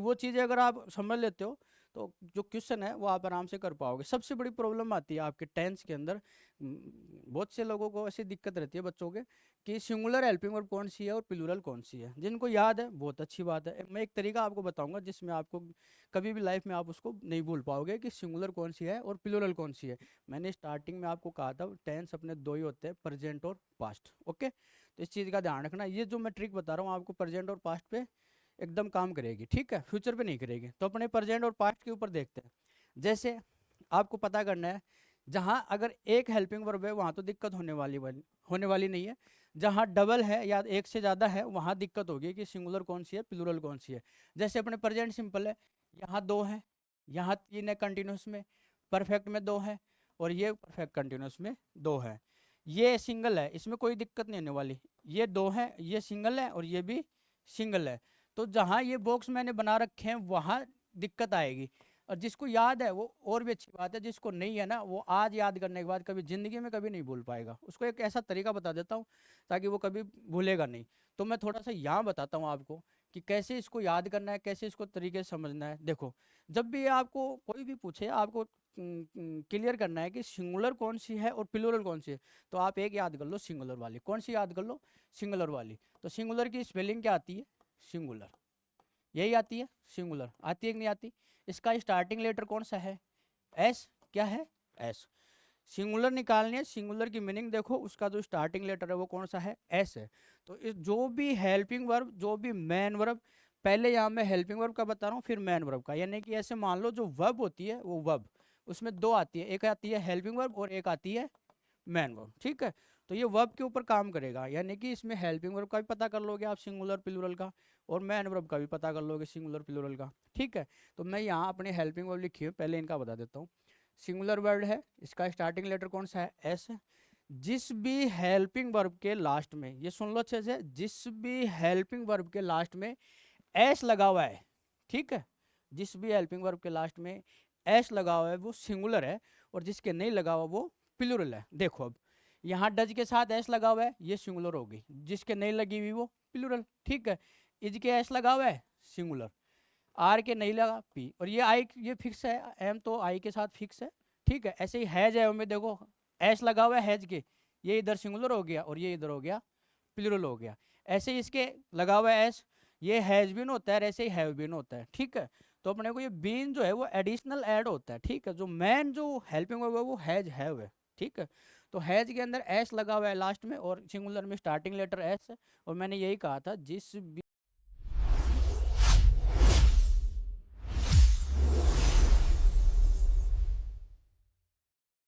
वो चीज़ें अगर आप समझ लेते हो तो जो क्वेश्चन है वो आप आराम से कर पाओगे। सबसे बड़ी प्रॉब्लम आती है आपके टेंस के अंदर, बहुत से लोगों को ऐसी दिक्कत रहती है बच्चों के कि सिंगुलर हेल्पिंग वर्ब कौन सी है और प्लूरल कौन सी है। जिनको याद है बहुत अच्छी बात है, मैं एक तरीका आपको बताऊंगा जिसमें आपको कभी भी लाइफ में आप उसको नहीं भूल पाओगे कि सिंगुलर कौन सी है और प्लूरल कौन सी है। मैंने स्टार्टिंग में आपको कहा था टेंस अपने दो ही होते हैं, प्रेजेंट और पास्ट। ओके, तो इस चीज़ का ध्यान रखना। ये जो मैं ट्रिक बता रहा हूँ आपको प्रेजेंट और पास्ट पे एकदम काम करेगी, ठीक है, फ्यूचर पे नहीं करेगी। तो अपने प्रेजेंट और पास्ट के ऊपर देखते हैं। जैसे आपको पता करना है, जहाँ अगर एक हेल्पिंग वर्ब है वहाँ तो दिक्कत होने वाली नहीं है। जहाँ डबल है या एक से ज़्यादा है वहाँ दिक्कत होगी कि सिंगुलर कौन सी है प्लूरल कौन सी है। जैसे अपने प्रेजेंट सिंपल है, यहाँ दो है, यहाँ तीन है कंटिन्यूस में, परफेक्ट में दो है, और ये परफेक्ट कंटिन्यूस में दो है। ये सिंगल है, इसमें कोई दिक्कत नहीं होने वाली। ये दो है, ये सिंगल है और ये भी सिंगल है। तो जहाँ ये बॉक्स मैंने बना रखे हैं वहाँ दिक्कत आएगी। और जिसको याद है वो और भी अच्छी बात है, जिसको नहीं है ना वो आज याद करने के बाद कभी ज़िंदगी में कभी नहीं भूल पाएगा। उसको एक ऐसा तरीका बता देता हूँ ताकि वो कभी भूलेगा नहीं। तो मैं थोड़ा सा यहाँ बताता हूँ आपको कि कैसे इसको याद करना है, कैसे इसको तरीके से समझना है। देखो, जब भी आपको कोई भी पूछे, आपको क्लियर करना है कि सिंगुलर कौन सी है और प्लूरल कौन सी है, तो आप एक याद कर लो सिंगुलर वाली। कौन सी याद कर लो? सिंगुलर वाली। तो सिंगुलर की स्पेलिंग क्या आती है? सिंगुलर, यही आती है। सिंगुलर आती है कि नहीं आती? इसका स्टार्टिंग लेटर कौन सा है? एस। क्या है? एस। सिंगुलर निकालनी है, सिंगुलर की मीनिंग देखो, उसका जो स्टार्टिंग लेटर है वो कौन सा है? एस है। तो इस जो भी हेल्पिंग वर्ब, जो भी मैन वर्ब, पहले यहाँ मैं हेल्पिंग वर्ब का बता रहा हूँ फिर मैन वर्ब का। यानी कि ऐसे मान लो जो वर्ब होती है वो वर्ब उसमें दो आती है, एक आती है हेल्पिंग वर्ब और एक आती है मैन वर्ब, ठीक है। तो ये वर्ब के ऊपर काम करेगा, यानी कि इसमें हेल्पिंग वर्ब का भी पता कर लोगे आप सिंगुलर प्लूरल का, और मैन वर्ब का भी पता कर लोगे सिंगुलर प्लूरल का, ठीक है। तो मैं यहाँ अपने हेल्पिंग वर्ब लिखी है, पहले इनका बता देता हूँ। सिंगुलर वर्ड है, इसका स्टार्टिंग लेटर कौन सा है? एस है। जिस भी हेल्पिंग वर्ब के लास्ट में, ये सुन लो अच्छे से, जिस भी हेल्पिंग वर्ब के लास्ट में एस लगा हुआ है, ठीक है, जिस भी हेल्पिंग वर्ब के लास्ट में एस लगा हुआ है वो सिंगुलर है, और जिसके नहीं लगा हुआ वो प्लूरल है। देखो अब यहाँ डज के साथ एस लगा हुआ है, ये सिंगुलर होगी, जिसके नहीं लगी हुई वो प्लूरल, ठीक है। इज के एस लगा हुआ है, सिंगुलर। आर के नहीं लगा, पी। और ये आई, ये फिक्स है, एम तो आई के साथ फिक्स है, ठीक है। ऐसे ही हैज है, में देखो एस लगा हुआ है हैज के, ये इधर सिंगुलर हो गया और ये इधर हो गया प्लूरल हो गया। ऐसे ही इसके लगा हुआ है एस, ये हैज बीन होता है, ऐसे ही हैव बीन होता है, ठीक है। तो अपने को ये बीन जो है वो एडिशनल ऐड होता है, ठीक है। जो मेन जो हेल्पिंग वर्ब है वो हैज हैव है, ठीक है। तो हैज के अंदर एस लगा हुआ है लास्ट में, और सिंगुलर में स्टार्टिंग लेटर एस है। और मैंने यही कहा था जिस